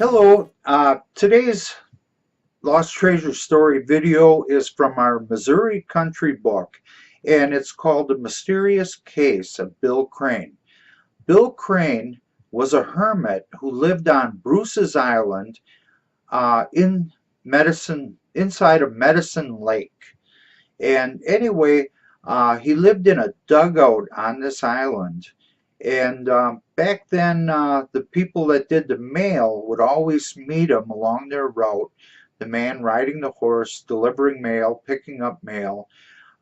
Hello, today's Lost Treasure Story video is from our Missouri Country book, and it's called The Mysterious Case of Bill Crane. Bill Crane was a hermit who lived on Bruce's Island inside of Medicine Lake. And anyway, he lived in a dugout on this island. And back then, the people that did the mail would always meet him along their route. The man riding the horse, delivering mail, picking up mail.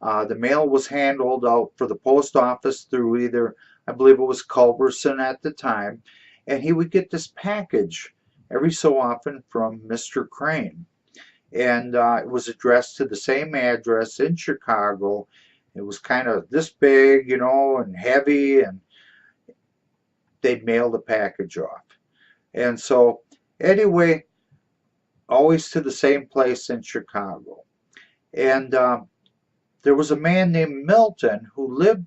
The mail was handled out for the post office through either, I believe it was Culberson at the time. And he would get this package every so often from Mr. Crane. And it was addressed to the same address in Chicago. It was kind of this big, and heavy, and they'd mail the package off. And so, anyway, always to the same place in Chicago. And there was a man named Milton who lived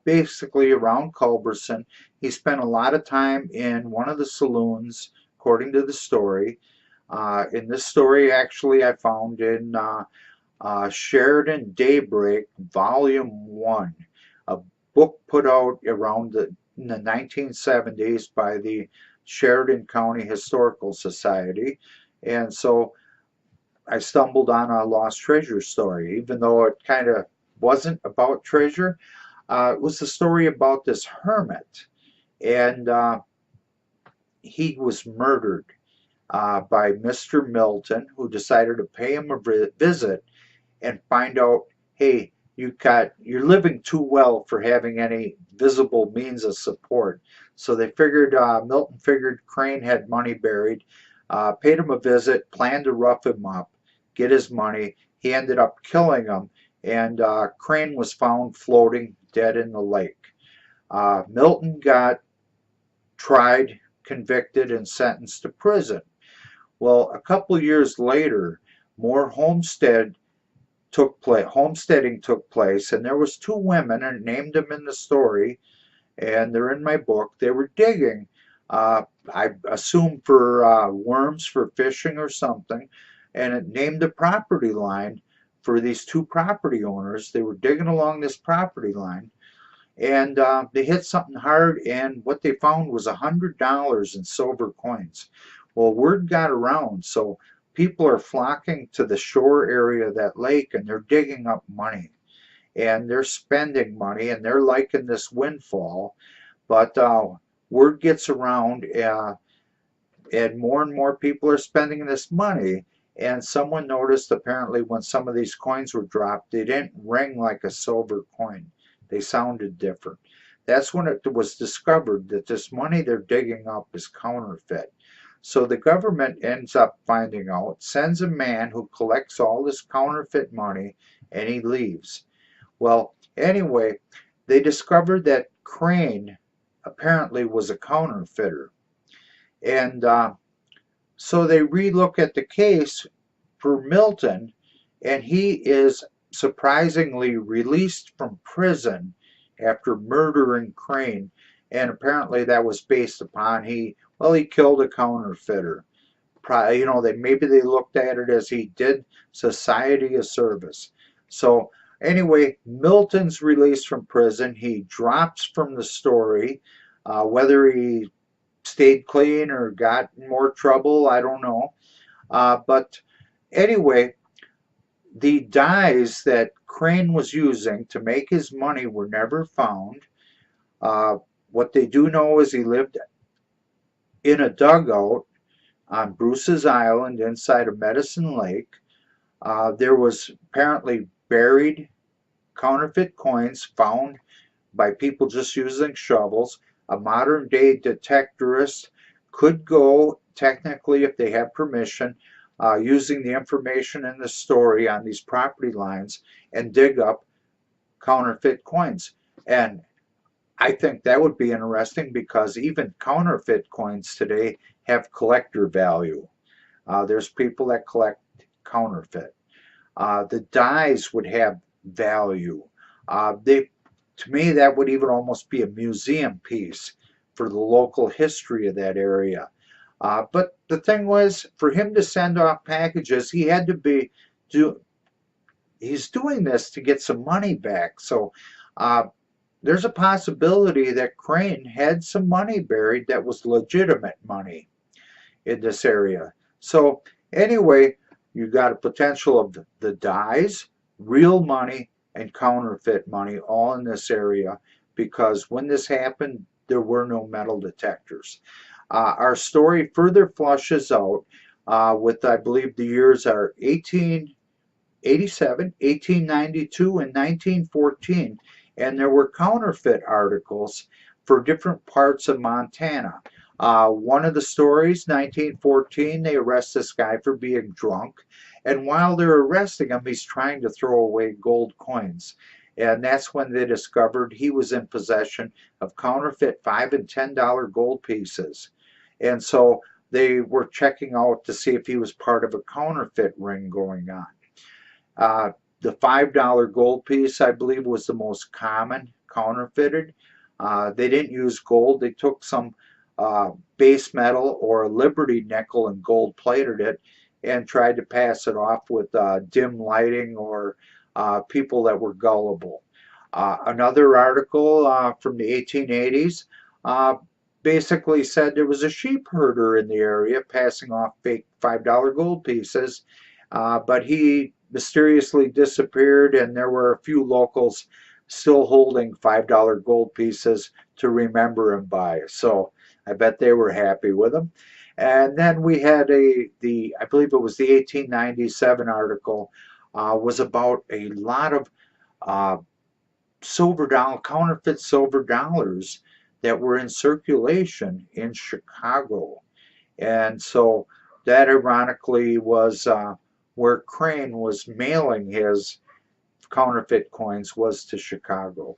basically around Culberson. He spent a lot of time in one of the saloons, according to the story. In this story, actually, I found in Sheridan Daybreak, Volume 1, a book put out in the 1970s by the Sheridan County Historical Society. And so I stumbled on a lost treasure story, even though it kind of wasn't about treasure. It was a story about this hermit, and he was murdered by Mr. Milton, who decided to pay him a visit and find out, hey, you're living too well for having any visible means of support. So they figured, Milton figured Crane had money buried, paid him a visit, planned to rough him up, get his money. He ended up killing him, and Crane was found floating dead in the lake. Milton got tried, convicted, and sentenced to prison. Well, a couple years later, more homesteading took place, and there was two women, and named them in the story, and they're in my book. They were digging, I assume for worms for fishing or something, and it named the property line for these two property owners. They were digging along this property line, and they hit something hard, and what they found was $100 in silver coins. Well, word got around, so people are flocking to the shore area of that lake, and they're digging up money, and they're spending money, and they're liking this windfall. But word gets around, and more people are spending this money. And someone noticed, apparently, when some of these coins were dropped, they didn't ring like a silver coin. They sounded different. That's when it was discovered that this money they're digging up is counterfeit. So the government ends up finding out, sends a man who collects all this counterfeit money, and he leaves. Well, anyway, they discovered that Crane apparently was a counterfeiter. And so they relook at the case for Milton, and he is surprisingly released from prison after murdering Crane. And apparently that was based upon he killed a counterfeiter. Maybe they looked at it as he did society a service. So anyway, Milton's released from prison. He drops from the story. Whether he stayed clean or got in more trouble, I don't know. But anyway, the dyes that Crane was using to make his money were never found. What they do know is he lived in a dugout on Bruce's Island inside of Medicine Lake. There was apparently buried counterfeit coins found by people just using shovels. A modern day detectorist could go, technically, if they have permission, using the information in the story on these property lines and dig up counterfeit coins. And I think that would be interesting because even counterfeit coins today have collector value. There's people that collect counterfeit. The dies would have value. To me, that would even almost be a museum piece for the local history of that area. But the thing was, for him to send off packages, he had to be do. He's doing this to get some money back. So uh, there's a possibility that Crane had some money buried that was legitimate money in this area. So anyway, you got a potential of the dies, real money, and counterfeit money all in this area because when this happened, there were no metal detectors. Our story further flushes out with, I believe, the years are 1887, 1892, and 1914, and there were counterfeit articles for different parts of Montana. One of the stories, 1914, they arrest this guy for being drunk, and while they're arresting him, he's trying to throw away gold coins. And that's when they discovered he was in possession of counterfeit $5 and $10 gold pieces. And so they were checking out to see if he was part of a counterfeit ring going on. The $5 gold piece, I believe, was the most common counterfeited. They didn't use gold. They took some base metal or a Liberty nickel and gold plated it and tried to pass it off with dim lighting or people that were gullible. Another article from the 1880s basically said there was a sheep herder in the area passing off fake $5 gold pieces, but he mysteriously disappeared, and there were a few locals still holding $5 gold pieces to remember him by. So I bet they were happy with him. And then we had I believe it was the 1897 article, was about a lot of uh, counterfeit silver dollars that were in circulation in Chicago. And so that ironically was where Crane was mailing his counterfeit coins was to Chicago.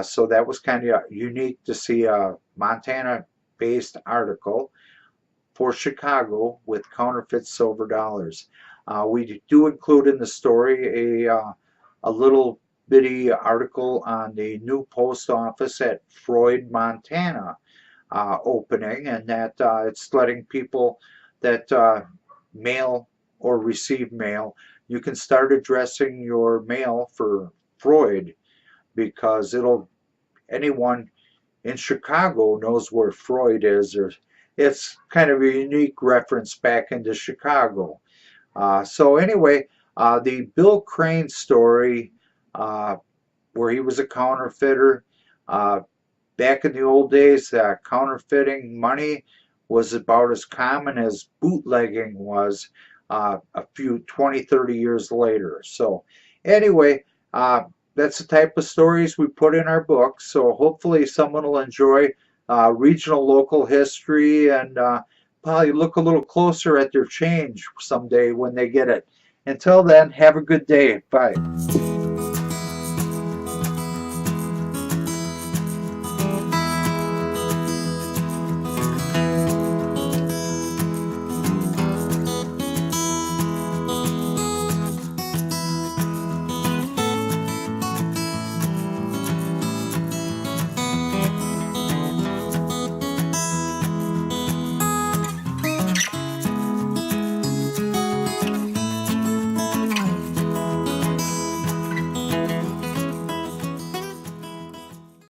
So that was kind of unique to see a Montana-based article for Chicago with counterfeit silver dollars. We do include in the story a little bitty article on the new post office at Freud, Montana, opening, and that it's letting people that mail or receive mail, you can start addressing your mail for Freud because anyone in Chicago knows where Freud is. It's kind of a unique reference back into Chicago. So anyway, the Bill Crane story, where he was a counterfeiter, back in the old days, counterfeiting money was about as common as bootlegging was a few 20, 30 years later. So anyway, that's the type of stories we put in our books. So hopefully someone will enjoy regional local history and probably look a little closer at their change someday when they get it. Until then, have a good day. Bye.